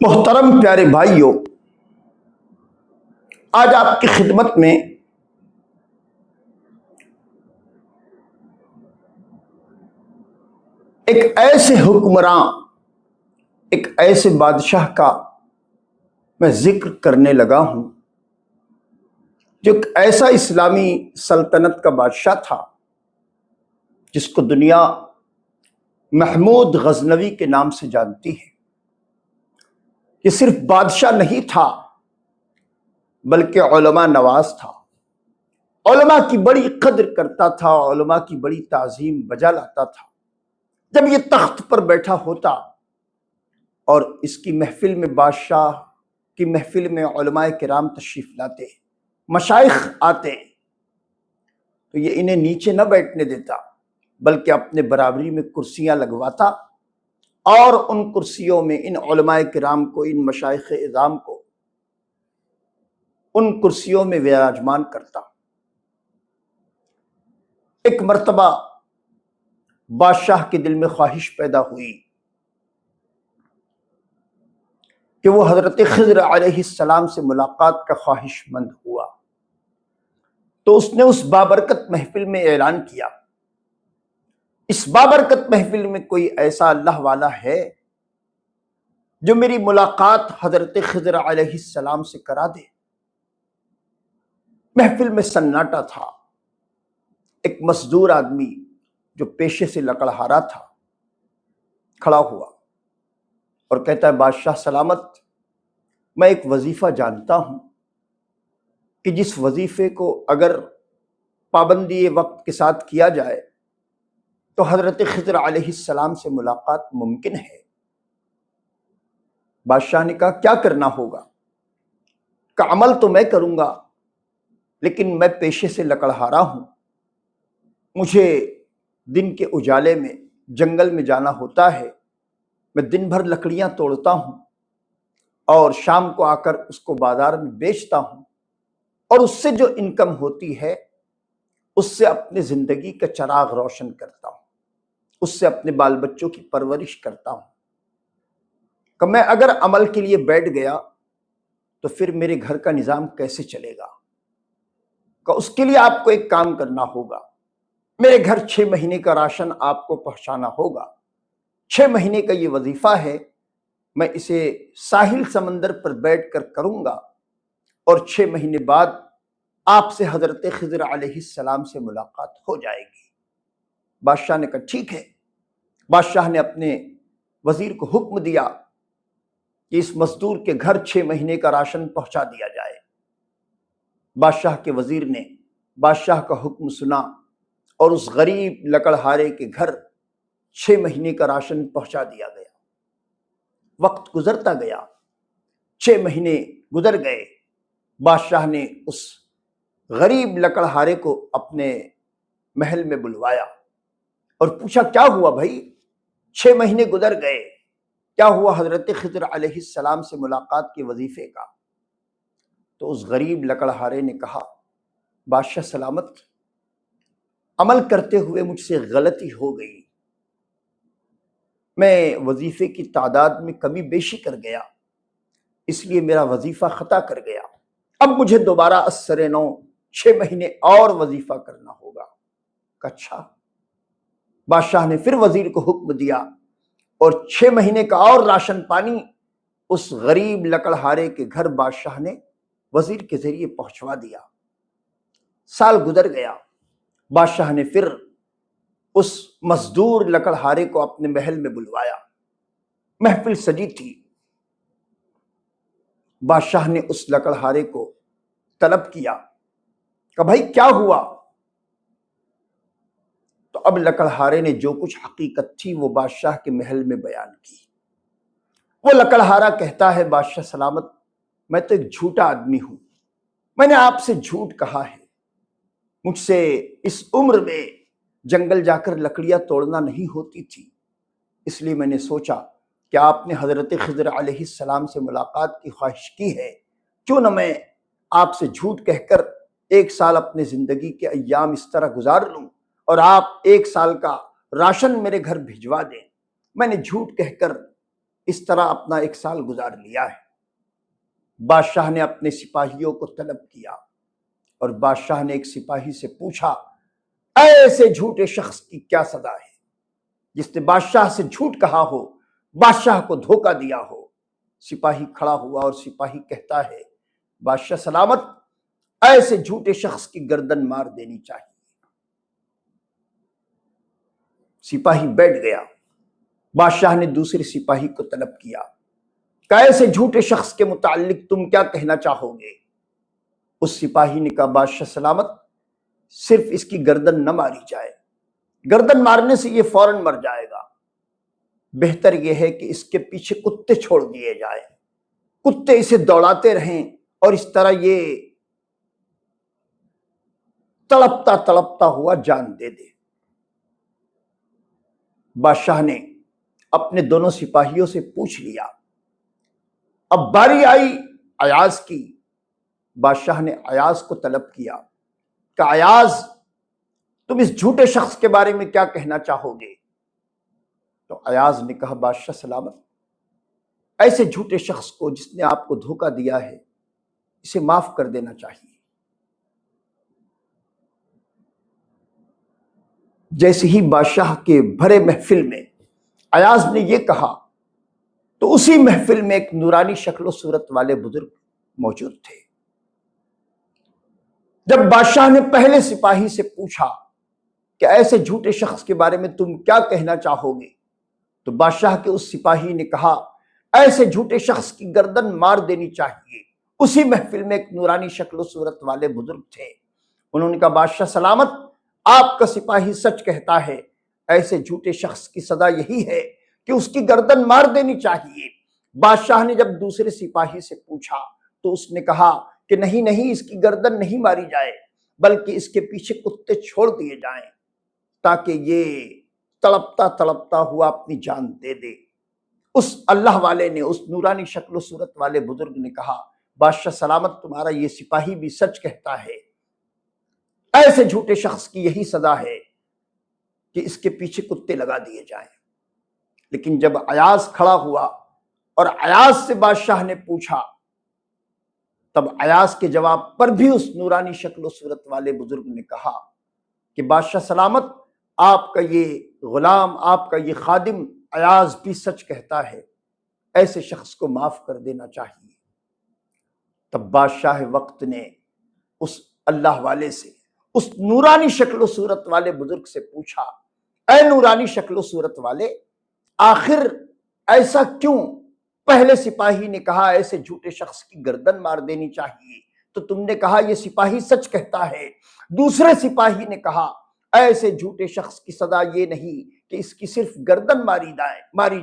محترم پیارے بھائیوں، آج آپ کی خدمت میں ایک ایسے حکمراں، ایک ایسے بادشاہ کا میں ذکر کرنے لگا ہوں جو ایک ایسا اسلامی سلطنت کا بادشاہ تھا جس کو دنیا محمود غزنوی کے نام سے جانتی ہے۔ یہ صرف بادشاہ نہیں تھا بلکہ علماء نواز تھا، علماء کی بڑی قدر کرتا تھا، علماء کی بڑی تعظیم بجا لاتا تھا۔ جب یہ تخت پر بیٹھا ہوتا اور اس کی محفل میں، بادشاہ کی محفل میں علماء کرام تشریف لاتے، مشائخ آتے، تو یہ انہیں نیچے نہ بیٹھنے دیتا بلکہ اپنے برابری میں کرسیاں لگواتا اور ان کرسیوں میں ان علماء کرام کو، ان مشائخ اعظام کو ان کرسیوں میں وراجمان کرتا۔ ایک مرتبہ بادشاہ کے دل میں خواہش پیدا ہوئی کہ وہ حضرت خضر علیہ السلام سے ملاقات کا خواہش مند ہوا، تو اس نے اس بابرکت محفل میں اعلان کیا، اس بابرکت محفل میں کوئی ایسا اللہ والا ہے جو میری ملاقات حضرت خضر علیہ السلام سے کرا دے۔ محفل میں سناٹا تھا۔ ایک مزدور آدمی جو پیشے سے لکڑہارا تھا کھڑا ہوا اور کہتا ہے، بادشاہ سلامت، میں ایک وظیفہ جانتا ہوں کہ جس وظیفے کو اگر پابندی وقت کے ساتھ کیا جائے تو حضرت خضر علیہ السلام سے ملاقات ممکن ہے۔ بادشاہ نے کہا، کیا کرنا ہوگا؟ کہ عمل تو میں کروں گا لیکن میں پیشے سے لکڑہارا ہوں، مجھے دن کے اجالے میں جنگل میں جانا ہوتا ہے، میں دن بھر لکڑیاں توڑتا ہوں اور شام کو آ کر اس کو بازار میں بیچتا ہوں، اور اس سے جو انکم ہوتی ہے اس سے اپنی زندگی کا چراغ روشن کرتا ہوں، اس سے اپنے بال بچوں کی پرورش کرتا ہوں۔ کہ میں اگر عمل کے لیے بیٹھ گیا تو پھر میرے گھر کا نظام کیسے چلے گا؟ کہ اس کے لیے آپ کو ایک کام کرنا ہوگا، میرے گھر 6 مہینے کا راشن آپ کو پہنچانا ہوگا۔ 6 مہینے کا یہ وظیفہ ہے، میں اسے ساحل سمندر پر بیٹھ کر کروں گا، اور 6 مہینے بعد آپ سے حضرت خضر علیہ السلام سے ملاقات ہو جائے گی۔ بادشاہ نے کہا ٹھیک ہے۔ بادشاہ نے اپنے وزیر کو حکم دیا کہ اس مزدور کے گھر 6 مہینے کا راشن پہنچا دیا جائے۔ بادشاہ کے وزیر نے بادشاہ کا حکم سنا اور اس غریب لکڑہارے کے گھر 6 مہینے کا راشن پہنچا دیا گیا۔ وقت گزرتا گیا، 6 مہینے گزر گئے۔ بادشاہ نے اس غریب لکڑہارے کو اپنے محل میں بلوایا اور پوچھا، کیا ہوا بھائی؟ 6 مہینے گزر گئے، کیا ہوا حضرت خضر علیہ السلام سے ملاقات کے وظیفے کا؟ تو اس غریب لکڑہارے نے کہا، بادشاہ سلامت، عمل کرتے ہوئے مجھ سے غلطی ہو گئی، میں وظیفے کی تعداد میں کمی بیشی کر گیا، اس لیے میرا وظیفہ خطا کر گیا، اب مجھے دوبارہ ازسر نو 6 مہینے اور وظیفہ کرنا ہوگا۔ اچھا۔ بادشاہ نے پھر وزیر کو حکم دیا اور 6 مہینے کا اور راشن پانی اس غریب لکڑہارے کے گھر بادشاہ نے وزیر کے ذریعے پہنچوا دیا۔ سال گزر گیا، بادشاہ نے پھر اس مزدور لکڑہارے کو اپنے محل میں بلوایا۔ محفل سجی تھی۔ بادشاہ نے اس لکڑہارے کو طلب کیا کہ بھائی کیا ہوا؟ تو اب لکڑہارے نے جو کچھ حقیقت تھی وہ بادشاہ کے محل میں بیان کی۔ وہ لکڑہارا کہتا ہے، بادشاہ سلامت، میں تو ایک جھوٹا آدمی ہوں، میں نے آپ سے جھوٹ کہا ہے، مجھ سے اس عمر میں جنگل جا کر لکڑیاں توڑنا نہیں ہوتی تھی، اس لیے میں نے سوچا کہ آپ نے حضرت خضر علیہ السلام سے ملاقات کی خواہش کی ہے، کیوں نہ میں آپ سے جھوٹ کہہ کر 1 سال اپنے زندگی کے ایام اس طرح گزار لوں اور آپ 1 سال کا راشن میرے گھر بھجوا دیں۔ میں نے جھوٹ کہہ کر اس طرح اپنا 1 سال گزار لیا ہے۔ بادشاہ نے اپنے سپاہیوں کو طلب کیا اور بادشاہ نے ایک سپاہی سے پوچھا، ایسے جھوٹے شخص کی کیا سزا ہے جس نے بادشاہ سے جھوٹ کہا ہو، بادشاہ کو دھوکہ دیا ہو؟ سپاہی کھڑا ہوا اور سپاہی کہتا ہے، بادشاہ سلامت، ایسے جھوٹے شخص کی گردن مار دینی چاہیے۔ سپاہی بیٹھ گیا۔ بادشاہ نے دوسرے سپاہی کو طلب کیا کہ ایسے جھوٹے شخص کے متعلق تم کیا کہنا چاہو گے؟ اس سپاہی نے کہا، بادشاہ سلامت، صرف اس کی گردن نہ ماری جائے، گردن مارنے سے یہ فوراً مر جائے گا، بہتر یہ ہے کہ اس کے پیچھے کتے چھوڑ دیے جائیں، کتے اسے دوڑاتے رہیں اور اس طرح یہ تڑپتا تڑپتا ہوا جان دے دے۔ بادشاہ نے اپنے دونوں سپاہیوں سے پوچھ لیا۔ اب باری آئی ایاز کی۔ بادشاہ نے ایاز کو طلب کیا کہ ایاز، تم اس جھوٹے شخص کے بارے میں کیا کہنا چاہو گے؟ تو ایاز نے کہا، بادشاہ سلامت، ایسے جھوٹے شخص کو جس نے آپ کو دھوکہ دیا ہے، اسے معاف کر دینا چاہیے۔ جیسے ہی بادشاہ کے بھرے محفل میں ایاز نے یہ کہا تو اسی محفل میں ایک نورانی شکل و صورت والے بزرگ موجود تھے۔ جب بادشاہ نے پہلے سپاہی سے پوچھا کہ ایسے جھوٹے شخص کے بارے میں تم کیا کہنا چاہو گے، تو بادشاہ کے اس سپاہی نے کہا، ایسے جھوٹے شخص کی گردن مار دینی چاہیے۔ اسی محفل میں ایک نورانی شکل و صورت والے بزرگ تھے۔ انہوں نے کہا، بادشاہ سلامت، آپ کا سپاہی سچ کہتا ہے، ایسے جھوٹے شخص کی سزا یہی ہے کہ اس کی گردن مار دینی چاہیے۔ بادشاہ نے جب دوسرے سپاہی سے پوچھا تو اس نے کہا کہ نہیں نہیں، اس کی گردن نہیں ماری جائے، بلکہ اس کے پیچھے کتے چھوڑ دیے جائیں تاکہ یہ تڑپتا تڑپتا ہوا اپنی جان دے دے۔ اس اللہ والے نے، اس نورانی شکل و صورت والے بزرگ نے کہا، بادشاہ سلامت، تمہارا یہ سپاہی بھی سچ کہتا ہے، ایسے جھوٹے شخص کی یہی سزا ہے کہ اس کے پیچھے کتے لگا دیے جائیں۔ لیکن جب ایاز کھڑا ہوا اور ایاز سے بادشاہ نے پوچھا، تب ایاز کے جواب پر بھی اس نورانی شکل و صورت والے بزرگ نے کہا کہ بادشاہ سلامت، آپ کا یہ غلام، آپ کا یہ خادم ایاز بھی سچ کہتا ہے، ایسے شخص کو معاف کر دینا چاہیے۔ تب بادشاہ وقت نے اس اللہ والے سے، اس نورانی شکل و صورت والے بزرگ سے پوچھا، اے نورانی شکل و صورت والے، آخر ایسا کیوں؟ پہلے سپاہی نے کہا ایسے جھوٹے شخص کی گردن مار دینی چاہیے تو تم نے کہا یہ سپاہی سچ کہتا ہے۔ دوسرے سپاہی نے کہا ایسے جھوٹے شخص کی سزا یہ نہیں کہ اس کی صرف گردن ماری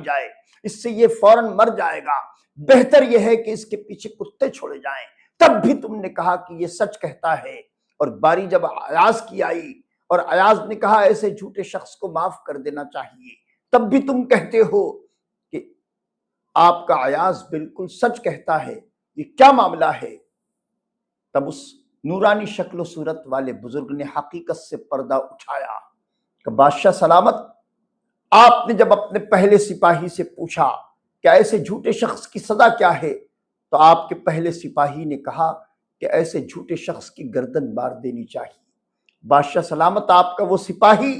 جائے، اس سے یہ فوراً مر جائے گا، بہتر یہ ہے کہ اس کے پیچھے کتے چھوڑے جائیں۔ تب بھی تم نے کہا کہ یہ سچ کہتا ہے۔ اور باری جب ایاز کی آئی اور ایاز نے کہا ایسے جھوٹے شخص کو معاف کر دینا چاہیے، تب بھی تم کہتے ہو کہ آپ کا ایاز بالکل سچ کہتا ہے، یہ کیا معاملہ ہے؟ تب اس نورانی شکل و صورت والے بزرگ نے حقیقت سے پردہ اٹھایا کہ بادشاہ سلامت، آپ نے جب اپنے پہلے سپاہی سے پوچھا کہ ایسے جھوٹے شخص کی سزا کیا ہے، تو آپ کے پہلے سپاہی نے کہا کہ ایسے جھوٹے شخص کی گردن مار دینی چاہیے۔ بادشاہ سلامت، آپ کا وہ سپاہی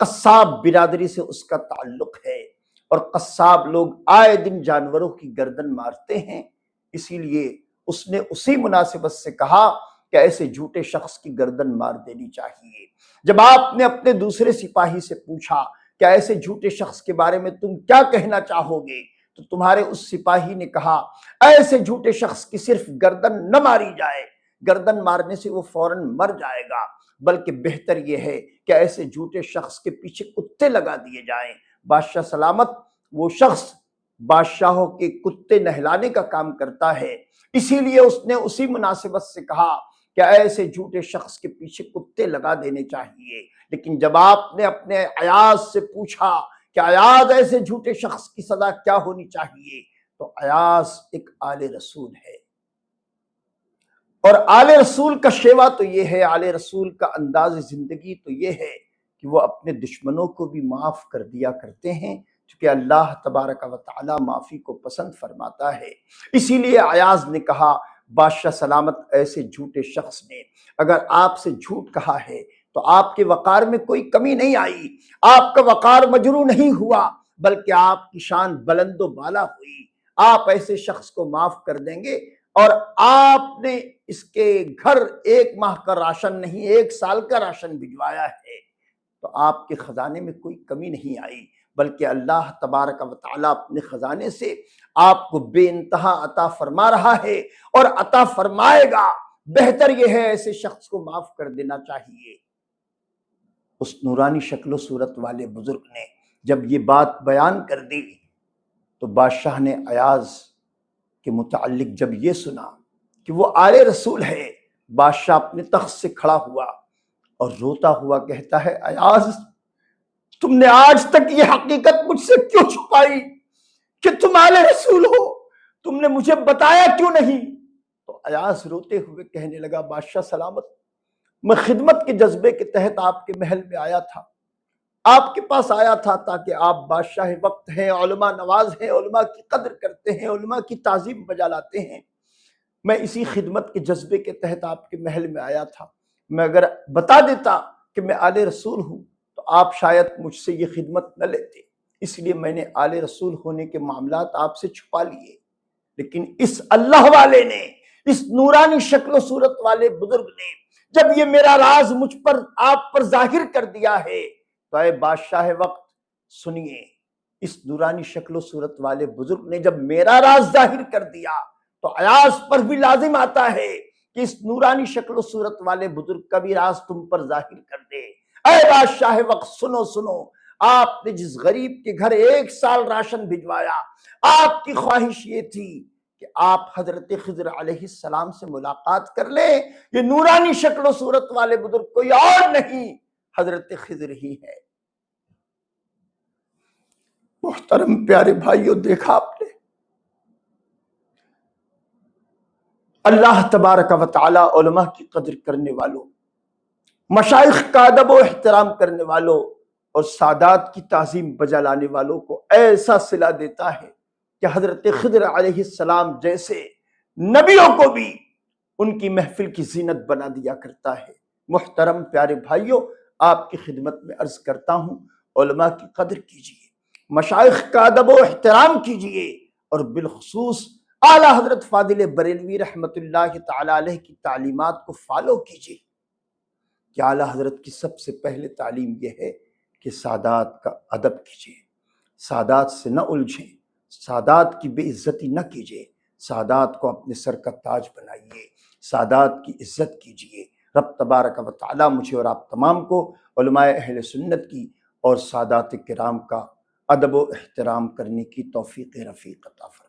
قصاب برادری سے اس کا تعلق ہے، اور قصاب لوگ آئے دن جانوروں کی گردن مارتے ہیں، اسی لیے اس نے اسی مناسبت سے کہا کہ ایسے جھوٹے شخص کی گردن مار دینی چاہیے۔ جب آپ نے اپنے دوسرے سپاہی سے پوچھا کہ ایسے جھوٹے شخص کے بارے میں تم کیا کہنا چاہو گے، تو تمہارے اس سپاہی نے کہا ایسے جھوٹے شخص کی صرف گردن نہ ماری جائے، گردن مارنے سے وہ فوراً مر جائے گا، بلکہ بہتر یہ ہے کہ ایسے جھوٹے شخص کے پیچھے کتے لگا دیے جائیں۔ بادشاہ سلامت، وہ شخص بادشاہوں کے کتے نہلانے کا کام کرتا ہے، اسی لیے اس نے اسی مناسبت سے کہا کہ ایسے جھوٹے شخص کے پیچھے کتے لگا دینے چاہیے۔ لیکن جب آپ نے اپنے ایاز سے پوچھا کہ ایاز ایسے جھوٹے شخص کی سزا کیا ہونی چاہیے، تو ایاز ایک آل رسول ہے، اور آل رسول کا شیوا تو یہ ہے، آل رسول کا انداز زندگی تو یہ ہے کہ وہ اپنے دشمنوں کو بھی معاف کر دیا کرتے ہیں، کیونکہ اللہ تبارک و تعالی معافی کو پسند فرماتا ہے۔ اسی لیے ایاز نے کہا بادشاہ سلامت ایسے جھوٹے شخص نے اگر آپ سے جھوٹ کہا ہے تو آپ کے وقار میں کوئی کمی نہیں آئی، آپ کا وقار مجروح نہیں ہوا، بلکہ آپ کی شان بلند و بالا ہوئی۔ آپ ایسے شخص کو معاف کر دیں گے، اور آپ نے اس کے گھر 1 ماہ کا راشن نہیں 1 سال کا راشن بھجوایا ہے، تو آپ کے خزانے میں کوئی کمی نہیں آئی، بلکہ اللہ تبارک و تعالیٰ اپنے خزانے سے آپ کو بے انتہا عطا فرما رہا ہے اور عطا فرمائے گا۔ بہتر یہ ہے ایسے شخص کو معاف کر دینا چاہیے۔ اس نورانی شکل و صورت والے بزرگ نے جب یہ بات بیان کر دی تو بادشاہ نے ایاز کے متعلق جب یہ سنا کہ وہ آل رسول ہے، بادشاہ اپنے تخت سے کھڑا ہوا اور روتا ہوا کہتا ہے ایاز، تم نے آج تک یہ حقیقت مجھ سے کیوں چھپائی کہ تم آل رسول ہو؟ تم نے مجھے بتایا کیوں نہیں؟ تو ایاز روتے ہوئے کہنے لگا بادشاہ سلامت، میں خدمت کے جذبے کے تحت آپ کے محل میں آیا تھا، آپ کے پاس آیا تھا تاکہ آپ بادشاہ وقت ہیں، علماء نواز ہیں، علماء کی قدر کرتے ہیں، علماء کی تعظیم بجا لاتے ہیں، میں اسی خدمت کے جذبے کے تحت آپ کے محل میں آیا تھا۔ میں اگر بتا دیتا کہ میں آل رسول ہوں تو آپ شاید مجھ سے یہ خدمت نہ لیتے، اس لیے میں نے آل رسول ہونے کے معاملات آپ سے چھپا لیے۔ لیکن اس اللہ والے نے، اس نورانی شکل و صورت والے بزرگ نے جب یہ میرا راز مجھ پر آپ پر ظاہر کر دیا ہے تو اے بادشاہ وقت سنیے، اس نورانی شکل و صورت والے بزرگ نے جب میرا راز ظاہر کر دیا تو ایاز پر بھی لازم آتا ہے کہ اس نورانی شکل و صورت والے بزرگ کا بھی راز تم پر ظاہر کر دے۔ اے بادشاہ وقت سنو، آپ نے جس غریب کے گھر 1 سال راشن بھجوایا، آپ کی خواہش یہ تھی کہ آپ حضرت خضر علیہ السلام سے ملاقات کر لیں۔ یہ نورانی شکل و صورت والے بزرگ کوئی اور نہیں، حضرت خضر ہی ہے۔ محترم پیارے بھائیوں، دیکھا آپ نے اللہ تبارک و تعالی علماء کی قدر کرنے والوں، مشائخ کا ادب و احترام کرنے والوں اور سادات کی تعظیم بجا لانے والوں کو ایسا صلہ دیتا ہے کہ حضرت خضر علیہ السلام جیسے نبیوں کو بھی ان کی محفل کی زینت بنا دیا کرتا ہے۔ محترم پیارے بھائیوں، آپ کی خدمت میں عرض کرتا ہوں، علماء کی قدر کیجئے، مشائخ کا ادب و احترام کیجئے، اور بالخصوص اعلیٰ حضرت فاضل بریلوی رحمت اللہ تعالی علیہ کی تعلیمات کو فالو کیجئے کہ اعلیٰ حضرت کی سب سے پہلے تعلیم یہ ہے کہ سادات کا ادب کیجئے، سادات سے نہ الجھیں، سادات کی بے عزتی نہ کیجئے، سادات کو اپنے سر کا تاج بنائیے، سادات کی عزت کیجئے۔ رب تبارک و تعالی مجھے اور آپ تمام کو علماء اہل سنت کی اور سادات کرام کا ادب و احترام کرنے کی توفیق رفیق عطا فرمائے۔